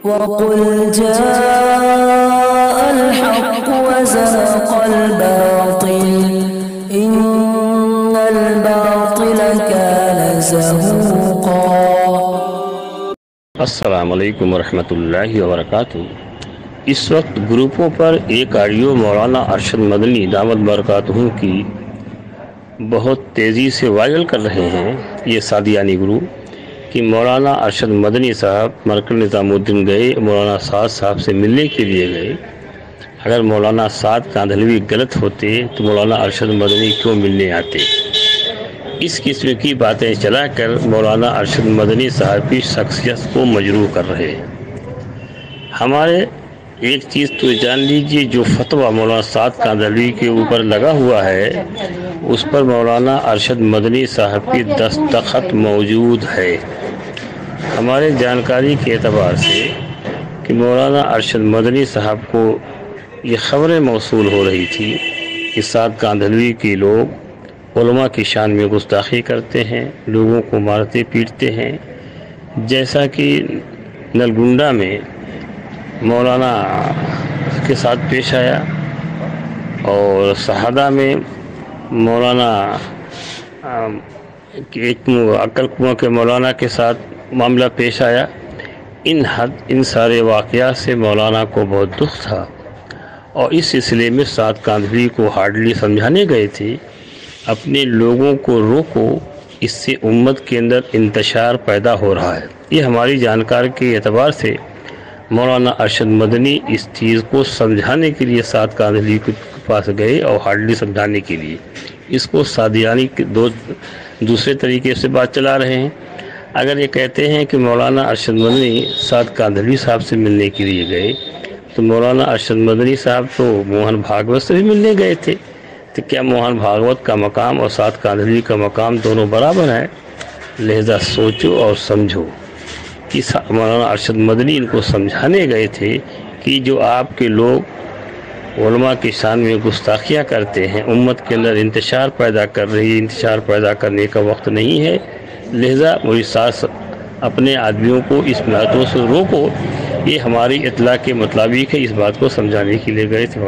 وَقُلْ جَاءَ الْحَقُّ وَزَهَقَ الْبَاطِلُ إِنَّ الْبَاطِلَ كَانَ زَهُوقًا۔ السلام علیکم ورحمۃ اللہ وبرکاتہ۔ اس وقت گروپوں پر ایک آڈیو مولانا ارشد مدنی دامت برکاتہ کی بہت تیزی سے وائرل کر رہے ہیں یہ سادیانی گروپ کہ مولانا ارشد مدنی صاحب مرکز نظام الدین گئے، مولانا سعد صاحب سے ملنے کے لیے گئے۔ اگر مولانا سعد کاندھلوی غلط ہوتے تو مولانا ارشد مدنی کیوں ملنے آتے؟ اس قسم کی باتیں چلا کر مولانا ارشد مدنی صاحب کی شخصیت کو مجروح کر رہے ہیں۔ ہمارے ایک چیز تو جان لیجئے، جو فتویٰ مولانا سعد کاندھلوی کے اوپر لگا ہوا ہے اس پر مولانا ارشد مدنی صاحب کی دستخط موجود ہے۔ ہمارے جانکاری کے اعتبار سے کہ مولانا ارشد مدنی صاحب کو یہ خبریں موصول ہو رہی تھی کہ سعد کاندھلوی کے لوگ علماء کی شان میں گستاخی کرتے ہیں، لوگوں کو مارتے پیٹتے ہیں، جیسا کہ نلگنڈا میں مولانا کے ساتھ پیش آیا اور صحادہ میں مولانا ایک عقل کنواں کے مولانا کے ساتھ معاملہ پیش آیا۔ ان سارے واقعات سے مولانا کو بہت دکھ تھا اور اس سلسلے میں سعد کاندھلوی کو ہارڈلی سمجھانے گئے تھے اپنے لوگوں کو روکو، اس سے امت کے اندر انتشار پیدا ہو رہا ہے۔ یہ ہماری جانکاری کے اعتبار سے مولانا ارشد مدنی اس چیز کو سمجھانے کے لیے سعد کاندھلوی کے پاس گئے اور ہارڈلی سمجھانے کے لیے اس کو سادیانی کے دوسرے طریقے سے بات چلا رہے ہیں۔ اگر یہ کہتے ہیں کہ مولانا ارشد مدنی سعد کاندھلوی صاحب سے ملنے کے لیے گئے تو مولانا ارشد مدنی صاحب تو موہن بھاگوت سے بھی ملنے گئے تھے، تو کیا موہن بھاگوت کا مقام اور سعد کاندھلوی کا مقام دونوں برابر ہیں؟ لہذا سوچو اور سمجھو کہ مولانا ارشد مدنی ان کو سمجھانے گئے تھے کہ جو آپ کے لوگ علماء کی شان میں گستاخیاں کرتے ہیں، امت کے اندر انتشار پیدا کر رہی ہے، انتشار پیدا کرنے کا وقت نہیں ہے، لہذا وہی ساتھ اپنے آدمیوں کو اس باتوں سے روکو۔ یہ ہماری اطلاع کے مطابق ہے، اس بات کو سمجھانے کے لیے گئے تھے۔